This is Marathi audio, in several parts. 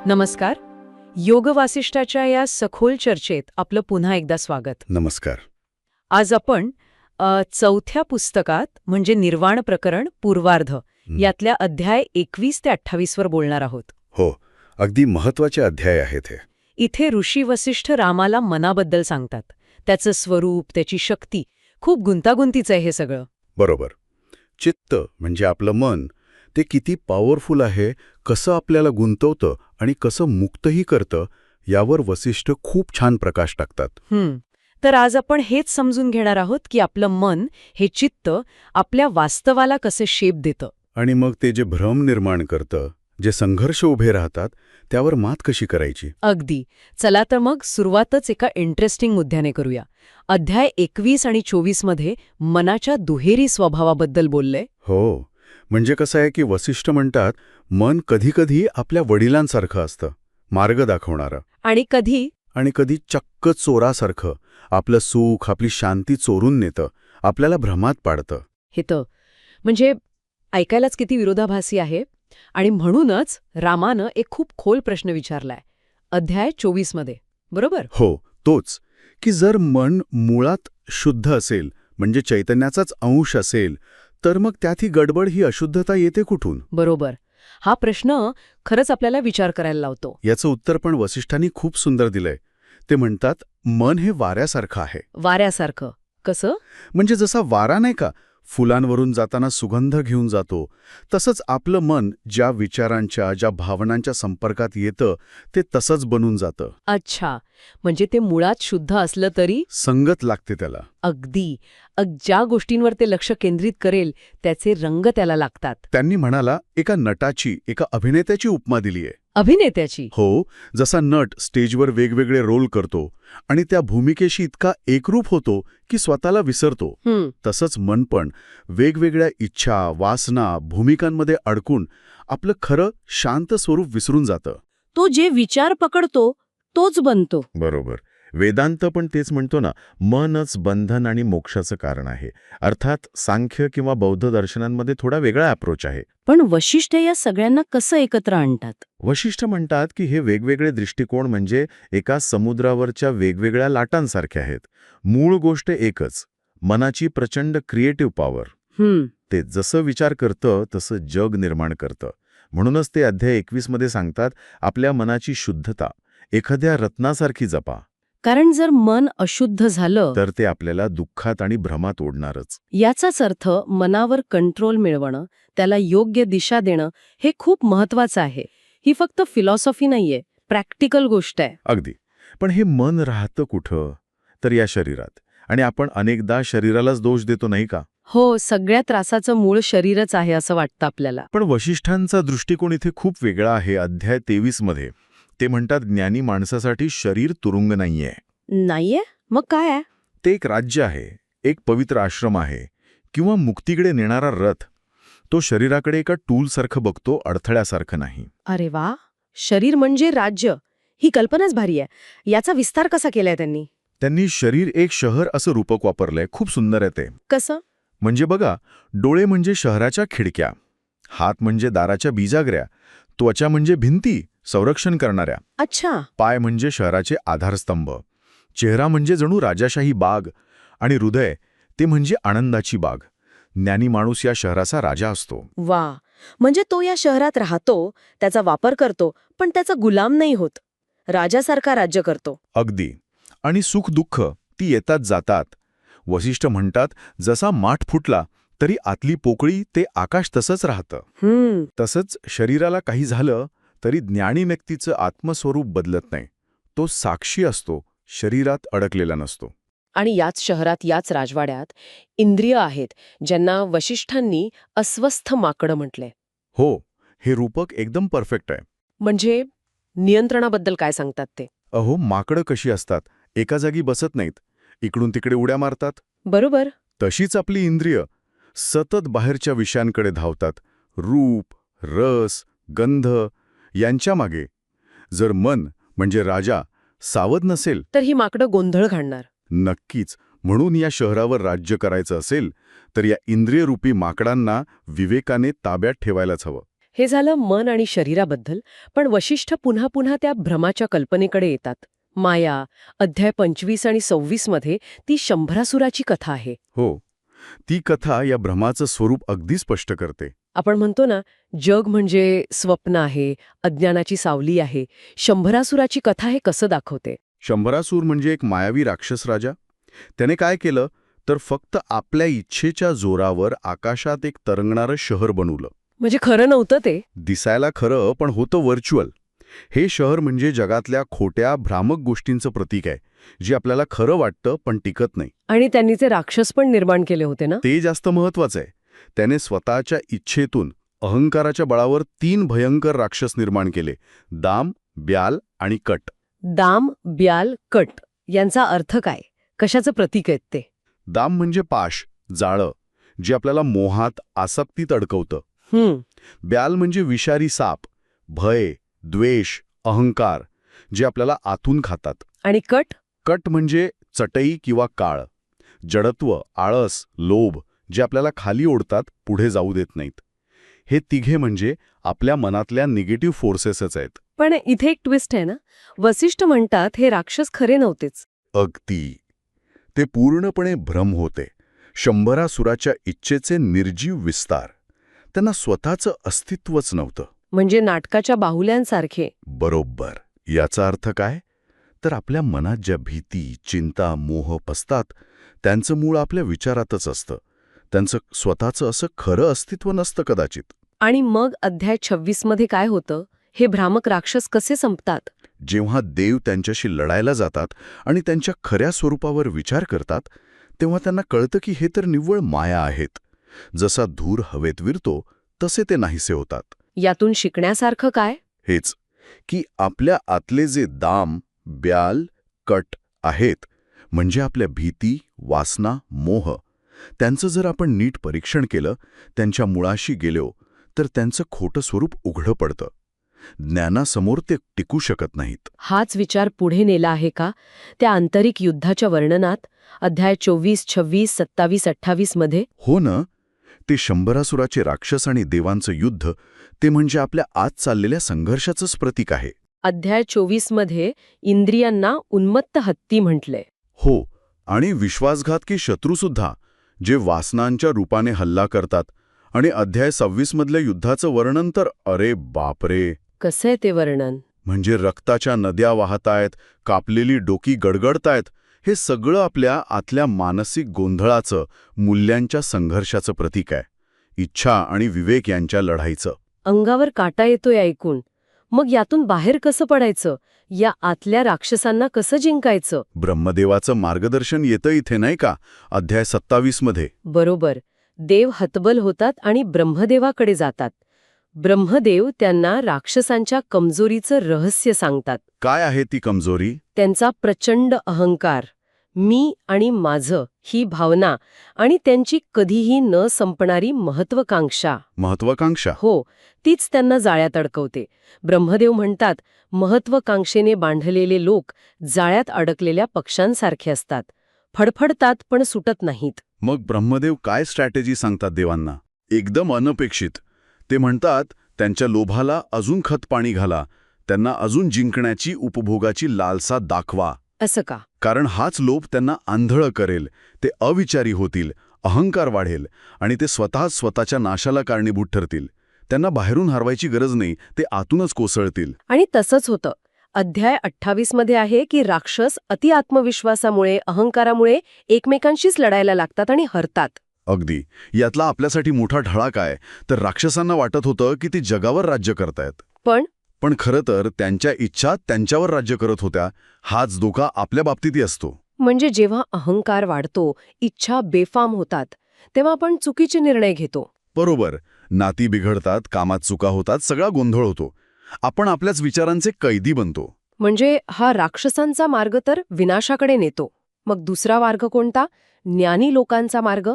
नमस्कार. योग वासिष्ठाच्या या सखोल चर्चेत आपलं पुन्हा एकदा स्वागत. नमस्कार. आज आपण चौथ्या पुस्तकात म्हणजे निर्वाण प्रकरण पूर्वार्ध यातल्या अध्याय 21 ते 28 वर बोलणार आहोत. हो, अगदी महत्वाचे अध्याय आहेत हे. इथे ऋषी वसिष्ठ रामाला मनाबद्दल सांगतात. त्याचं स्वरूप, त्याची शक्ती, खूप गुंतागुंतीचं आहे हे सगळं. बरोबर. चित्त म्हणजे आपलं मन, ते किती पॉवरफुल आहे, कसं आपल्याला गुंतवतं आणि कसं मुक्तही करतं, यावर वसिष्ठ खूप छान प्रकाश टाकतात. तर आज आपण हेच समजून घेणार आहोत की आपलं मन, हे चित्त, आपल्या वास्तवाला कसे शेप देतं. आणि मग ते जे भ्रम निर्माण करतं, जे संघर्ष उभे राहतात, त्यावर मात कशी करायची. अगदी. चला तर मग सुरुवातच एका इंटरेस्टिंग मुद्द्याने करूया. अध्याय 21 आणि 24 मध्ये मनाच्या दुहेरी स्वभावाबद्दल बोललंय. हो, म्हणजे कसं आहे की वसिष्ठ म्हणतात, मन कधीकधी आपल्या वडिलांसारखं असतं, मार्ग दाखवणारं. आणि कधी चक्क चोरासारखं आपलं सुख, आपली शांती चोरून नेतं, आपल्याला भ्रमात पाडतं. हे तर म्हणजे ऐकायलाच किती विरोधाभासी आहे. आणि म्हणूनच रामानं एक खूप खोल प्रश्न विचारलाय अध्याय 24 मध्ये, बरोबर? हो, तोच की जर मन मुळात शुद्ध असेल, म्हणजे चैतन्याचाच अंश असेल, तर मग त्यात ही गडबड, ही अशुद्धता येते कुठून? बरोबर. हा प्रश्न खरंच आपल्याला विचार करायला लावतो. याचं उत्तर पण वसिष्ठांनी खूप सुंदर दिलंय. ते म्हणतात, मन हे वाऱ्यासारखं आहे. वाऱ्यासारखं कसं? म्हणजे जसा वारा नाही का फुलांवरून जाताना सुगंध घेऊन जातो, तसंच आपलं मन ज्या विचारांच्या, ज्या भावनांच्या संपर्कात येतं, ते तसंच बनून जातं. अच्छा, म्हणजे ते मुळात शुद्ध असलं तरी संगत लागते त्याला. अगदी ज्या गोष्टींवर ते लक्ष केंद्रित करेल त्याचे रंग त्याला लागतात. त्यांनी म्हणाला, एका नटाची, एका अभिनेत्याची उपमा दिलीये. अभिनेत्याची? हो, जसा नट स्टेजवर वेगवेगळे रोल करतो आणि त्या भूमिकेशी इतका एकरूप होतो की स्वतःला विसरतो, तसंच मन पण वेगवेगळ्या इच्छा, वासना, भूमिकांमध्ये अडकून आपलं खरं शांत स्वरूप विसरून जातं. तो जे विचार पकडतो तोच बनतो. बरोबर. वेदांत पण तेच म्हणतो ना, मनच बंधन आणि मोक्षाचं कारण आहे. अर्थात सांख्य किंवा बौद्ध दर्शनांमध्ये थोडा वेगळा अप्रोच आहे. पण वशिष्ठ या सगळ्यांना कसं एकत्र आणतात? वशिष्ठ म्हणतात की हे वेगवेगळे दृष्टिकोन म्हणजे एका समुद्रावरच्या वेगवेगळ्या लाटांसारखे आहेत. मूळ गोष्ट एकच, मनाची प्रचंड क्रिएटिव्ह पॉवर. ते जसं विचार करतं तसं जग निर्माण करतं. म्हणूनच ते अध्याय 21 मध्ये सांगतात, आपल्या मनाची शुद्धता एखाद्या रत्नासारखी जपा. कारण जर मन अशुद्ध झालं तर ते आपल्याला दुःखात आणि भ्रमात ओढणारच. याचाच अर्थ मनावर कंट्रोल मिळवणं, त्याला योग्य दिशा देणं, हे खूप महत्वाचं आहे. ही फक्त फिलॉसॉफी नाहीये, प्रॅक्टिकल गोष्ट आहे. अगदी. पण हे मन राहतं कुठं? तर या शरीरात. आणि आपण अनेकदा शरीरालाच दोष देतो, नाही का? हो, सगळ्या त्रासाचं मूळ शरीरच आहे असं वाटतं आपल्याला. पण वशिष्ठांचा दृष्टिकोन इथे खूप वेगळा आहे. अध्याय 23 मध्ये ते म्हणतात, ज्ञानी माणसासाठी शरीर तुरुंग नाहीये. नाहीये? मग काय आहे? ते एक राज्य आहे, एक पवित्र आश्रम आहे, किंवा मुक्तीकडे नेणारा रथ. तो शरीराकडे एका टूलसारखं बघतो, अडथळ्यासारखं नाही. अरे वा, शरीर म्हणजे राज्य, ही कल्पनाच भारी आहे. याचा विस्तार कसा केलाय त्यांनी? त्यांनी शरीर एक शहर असं रूपक वापरलंय. खूप सुंदर आहे ते. कसं? म्हणजे बघा, डोळे म्हणजे शहराच्या खिडक्या, हात म्हणजे दाराच्या बिजागऱ्या, त्वचा म्हणजे भिंती संरक्षण करणाऱ्या, अच्छा. पाय म्हणजे शहराचे आधारस्तंभ, चेहरा म्हणजे जणू राजाशाही बाग, आणि हृदय ते म्हणजे आनंदाची बाग. ज्ञानी माणूस या शहराचा राजा असतो. वा, म्हणजे तो या शहरात राहतो, त्याचा वापर करतो, पण त्याचा गुलाम नाही होत, राजासारखा राज्य करतो. अगदी. आणि सुख दुःख ती येतात जातात. वसिष्ठ म्हणतात, जसा माठ फुटला तरी आतली पोकळी ते आकाश तसंच राहतं. तसंच शरीराला काही झालं तरी ज्ञानी व्यक्तीचं आत्मस्वरूप बदलत नाही. तो साक्षी असतो, शरीरात अडकलेला नसतो. आणि याच शहरात, याच राजवाड्यात इंद्रिय आहेत, ज्यांना वशिष्ठांनी अस्वस्थ माकडं म्हटले. हो, हे रूपक एकदम परफेक्ट आहे. म्हणजे नियंत्रणाबद्दल काय सांगतात ते? अहो, माकडं कशी असतात, एका जागी बसत नाहीत, इकडून तिकडे उड्या मारतात. बरोबर. तशीच आपली इंद्रिय सतत बाहेरच्या विषयांकडे धावतात, रूप, रस, गंध यांच्या मागे. जर मन म्हणजे राजा सावध नसेल तर ही माकडं गोंधळ घालणार. नक्कीच. म्हणून या शहरावर राज्य करायचं असेल तर या इंद्रियरूपी माकडांना विवेकाने ताब्यात ठेवायलाच हवं. हे झालं मन आणि शरीराबद्दल, पण वशिष्ठ पुन्हा पुन्हा त्या भ्रमाच्या कल्पनेकडे येतात. माया, अध्याय 25 आणि 26 मध्ये ती शंभरासुराची कथा आहे. हो, ती कथा या भ्रमाचं स्वरूप अगदी स्पष्ट करते. आपण म्हणतो ना, जग म्हणजे स्वप्न आहे, अज्ञानाची सावली आहे. शंभरासुराची कथा हे कसं दाखवते? शंभरासूर म्हणजे एक मायावी राक्षस राजा. त्याने काय केलं तर फक्त आपल्या इच्छेच्या जोरावर आकाशात एक तरंगणारं शहर बनवलं. म्हणजे खरं नव्हतं ते. दिसायला खरं पण होतं व्हर्च्युअल. हे शहर म्हणजे जगातल्या खोट्या भ्रामक गोष्टींचं प्रतीक आहे, जे आपल्याला खरं वाटतं पण टिकत नाही. आणि त्यांनी ते राक्षस पण निर्माण केले होते ना. ते जास्त महत्वाचं आहे. त्याने स्वतःच्या इच्छेतून अहंकाराच्या बळावर 3 भयंकर राक्षस निर्माण केले: दाम, ब्याल आणि कट. दाम, ब्याल, कट यांचा अर्थ काय? कशाचं प्रतीक आहेत ते? दाम म्हणजे पाश, जाळं, जे आपल्याला मोहात, आसक्तीत अडकवतं. ब्याल म्हणजे विषारी साप, भय, द्वेष, अहंकार, जे आपल्याला आतून खातात. आणि कट? कट म्हणजे चटई किंवा काळ, जडत्व, आळस, लोभ, जे आपल्याला खाली ओढतात, पुढे जाऊ देत नाहीत. हे तिघे म्हणजे आपल्या मनातल्या निगेटिव्ह फोर्सेसच आहेत. पण इथे एक ट्विस्ट आहे ना. वसिष्ठ म्हणतात हे राक्षस खरे नव्हतेच. अगदी. ते पूर्णपणे भ्रम होते. शंभरासुराच्या इच्छेचे निर्जीव विस्तार. त्यांना स्वतःचं अस्तित्वच नव्हतं. म्हणजे नाटकाच्या बाहुल्यांसारखे. बरोबर. याचा अर्थ काय? तर आपल्या मनात ज्या भीती, चिंता, मोह पसतात, त्यांचं मूळ आपल्या विचारातच असतं. त्यांचं स्वतःचं असं खरं अस्तित्व नसतं कदाचित. आणि मग अध्याय 26 मध्ये काय होतं? हे भ्रामक राक्षस कसे संपतात? जेव्हा देव त्यांच्याशी लढायला जातात आणि त्यांच्या खऱ्या स्वरूपावर विचार करतात, तेव्हा त्यांना कळतं की हे तर निव्वळ माया आहेत. जसा धूर हवेत विरतो तसे ते नाहीसे होतात. यातून शिकण्यासारखं काय? हेच की आपल्या आतले जे दाम, ब्याल, कट आहेत, म्हणजे आपल्या भीती, वासना, मोह, त्यांचं जर आपण नीट परीक्षण केलं, त्यांच्या मुळाशी गेलो, तर त्यांचं खोटं स्वरूप उघडं पडतं. ज्ञानासमोर ते टिकू शकत नाहीत. हाच विचार पुढे नेला आहे का त्या आंतरिक युद्धाच्या वर्णनात अध्याय 24, 26, 27, 28 मध्ये? हो ना. ते शंभरासुराचे राक्षस आणि देवांचं युद्ध, ते म्हणजे आपल्या आत चाललेल्या संघर्षाचंच प्रतीक आहे. अध्याय 24 मध्ये इंद्रियांना उन्मत्त हत्ती म्हटलंय. हो, आणि विश्वासघातकी शत्रूसुद्धा, जे वासनांच्या रूपाने हल्ला करतात. आणि अध्याय 26 मधल्या युद्धाचं वर्णन तर अरे बापरे. कसं आहे ते वर्णन? म्हणजे रक्ताच्या नद्या वाहतायत, कापलेली डोकी गडगडतायत. हे सगळं आपल्या आतल्या मानसिक गोंधळाचं, मूल्यांच्या संघर्षाचं प्रतीक आहे. इच्छा आणि विवेक यांच्या लढाईचं. अंगावर काटा येतोय ऐकून. मग यातून बाहेर कसं पडायचं? या आतल्या राक्षसांना कसं जिंकायचं? ब्रह्मदेवाचं मार्गदर्शन येतं इथे नाही का, अध्याय 27 मध्ये. बरोबर. देव हतबल होतात आणि ब्रह्मदेवाकडे जातात. ब्रह्मदेव त्यांना राक्षसांच्या कमजोरीचं रहस्य सांगतात. काय आहे ती कमजोरी? त्यांचा प्रचंड अहंकार, मी आणि माझं ही भावना, आणि त्यांची कधीही न संपणारी महत्वाकांक्षा. महत्वाकांक्षा? हो, तीच त्यांना जाळ्यात अडकवते. ब्रह्मदेव म्हणतात, महत्वाकांक्षेने बांधलेले लोक जाळ्यात अडकलेल्या पक्ष्यांसारखे असतात. फडफडतात पण सुटत नाहीत. मग ब्रह्मदेव काय स्ट्रॅटेजी सांगतात देवांना? एकदम अनपेक्षित. ते म्हणतात, त्यांच्या लोभाला अजून खतपाणी घाला, त्यांना अजून जिंकण्याची, उपभोगाची लालसा दाखवा. असं का? कारण हाच लोभ त्यांना आंधळं करेल, ते अविचारी होतील, अहंकार वाढेल आणि ते स्वतःच्या नाशाला कारणीभूत ठरतील. त्यांना बाहेरून हरवायची गरज नाही, ते आतूनच कोसळतील. आणि तसंच होतं. अध्याय 28 मध्ये आहे की राक्षस अति आत्मविश्वासामुळे, अहंकारामुळे एकमेकांशीच लढायला लागतात आणि हरतात. अगदी. यातला आपल्यासाठी मोठा ढळा काय, तर राक्षसांना वाटत होतं की ते जगावर राज्य करतायत. पण खरं तर त्यांच्या इच्छा त्यांच्यावर राज्य करत होत्या. हाच धोका आपल्या बाबतीतही असतो. म्हणजे जेव्हा अहंकार वाढतो, इच्छा बेफाम होतात, तेव्हा आपण चुकीचे निर्णय घेतो. बरोबर. नाती बिघडतात, कामात चुका होतात, सगळा गोंधळ होतो. आपण आपल्याच विचारांचे कैदी बनतो. म्हणजे हा राक्षसांचा मार्ग तर विनाशाकडे नेतो. मग दुसरा मार्ग कोणता? ज्ञानी लोकांचा मार्ग?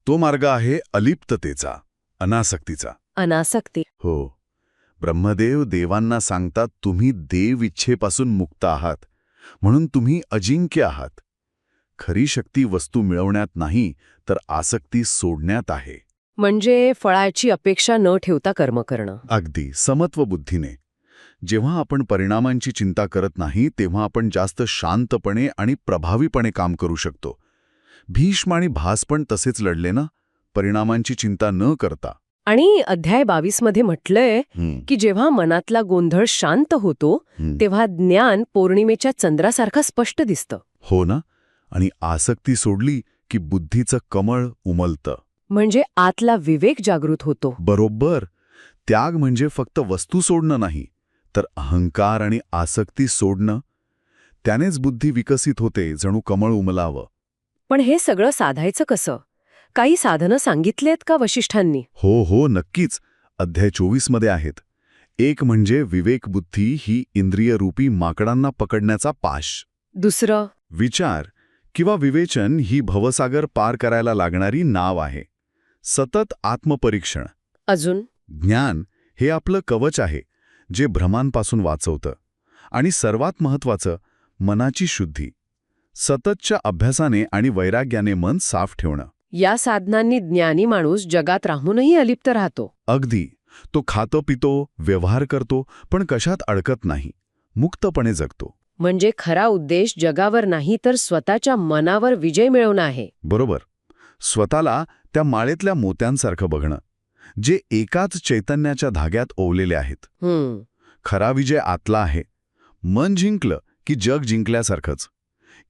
तो मार्ग आहे अलिप्ततेचा, अनासक्तीचा. अनासक्ती. हो. ब्रह्मदेव देवांना सांगतात, तुम्ही देव इच्छेपासून मुक्त आहात, म्हणून तुम्ही अजिंक्य आहात. खरी शक्ती वस्तू मिळवण्यात नाही, तर आसक्ती सोडण्यात आहे. म्हणजे फळाची अपेक्षा न ठेवता कर्म करणं. अगदी समत्व बुद्धीने. जेव्हा आपण परिणामांची चिंता करत नाही तेव्हा आपण जास्त शांतपणे आणि प्रभावीपणे काम करू शकतो. भीष्म आणि भास पण तसेच लढले ना, परिणामांची चिंता न करता. आणि अध्याय 22 मध्ये म्हटलंय की जेव्हा मनातला गोंधळ शांत होतो तेव्हा ज्ञान पौर्णिमेच्या चंद्रासारखं स्पष्ट दिसतं. हो ना. आणि आसक्ती सोडली की बुद्धीचं कमळ उमलतं. म्हणजे आतला विवेक जागृत होतो. बरोबर. त्याग म्हणजे फक्त वस्तू सोडणं नाही, तर अहंकार आणि आसक्ती सोडणं. त्यानेच बुद्धी विकसित होते, जणू कमळ उमलावं. पण हे सगळं साधायचं कसं? काही साधनं सांगितलेत का वशिष्ठांनी? हो, नक्कीच. अध्याय 24 मध्ये आहेत. एक म्हणजे विवेकबुद्धी ही इंद्रियरूपी माकडांना पकडण्याचा पाश. दुसरं, विचार किंवा विवेचन ही भवसागर पार करायला लागणारी नाव आहे. सतत आत्मपरीक्षण. अजून, ज्ञान हे आपलं कवच आहे, जे भ्रमांपासून वाचवतं. आणि सर्वात महत्त्वाचं, मनाची शुद्धी. सततच्या अभ्यासाने आणि वैराग्याने मन साफ ठेवणं. या साधनांनी ज्ञानी माणूस जगात राहूनही अलिप्त राहतो. अगदी. तो खातो पितो, व्यवहार करतो, पण कशात अडकत नाही. मुक्तपणे जगतो. म्हणजे खरा उद्देश जगावर नाही तर स्वतःच्या मनावर विजय मिळवणं आहे. बरोबर. स्वतःला त्या माळेतल्या मोत्यांसारखं बघणं, जे एकाच चैतन्याच्या धाग्यात ओवलेले आहेत. खरा विजय आतला आहे. मन जिंकलं की जग जिंकल्यासारखंच.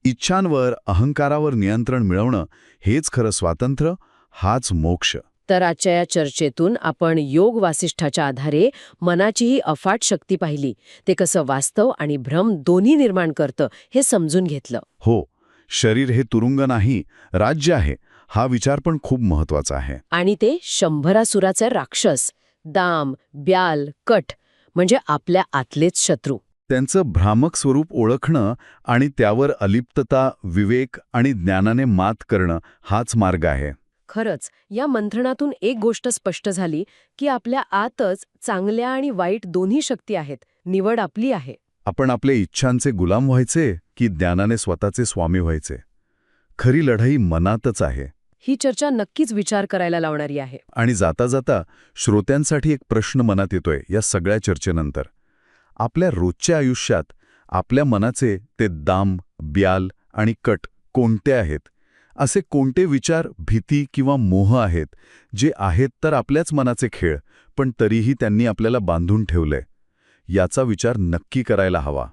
इच्छांवर, अहंकारावर नियंत्रण मिळवणं हेच खरं स्वातंत्र्य, हाच मोक्ष. तर आजच्या या चर्चेतून आपण योग वासिष्ठाच्या आधारे मनाची ही अफाट शक्ती पाहिली. ते कसं वास्तव आणि भ्रम दोन्ही निर्माण करतं हे समजून घेतलं. हो, शरीर हे तुरुंग नाही, राज्य आहे, हा विचार पण खूप महत्वाचा आहे. आणि ते 100 राक्षस, दाम, ब्याल, कट म्हणजे आपल्या आतलेच शत्रू. त्यांचं भ्रामक स्वरूप ओळखणं आणि त्यावर अलिप्तता, विवेक आणि ज्ञानाने मात करणं हाच मार्ग आहे. खरंच, या मंथनातून एक गोष्ट स्पष्ट झाली की आपल्या आतच चांगल्या आणि वाईट दोन्ही शक्ती आहेत. निवड आपली आहे. आपण आपल्या इच्छांचे गुलाम व्हायचे की ज्ञानाने स्वतःचे स्वामी व्हायचे? खरी लढाई मनातच आहे. ही चर्चा नक्कीच विचार करायला लावणारी आहे. आणि जाता जाता श्रोत्यांसाठी एक प्रश्न मनात येतोय या सगळ्या चर्चेनंतर. आपल्या रोजच्या आयुष्यात आपल्या मनाचे ते दाम, ब्याल आणि कट कोणते आहेत? असे कोणते विचार, भीती किंवा मोह आहेत जे आहेत तर आपल्याच मनाचे खेळ, पण तरीही त्यांनी आपल्याला बांधून ठेवलंय? याचा विचार नक्की करायला हवा.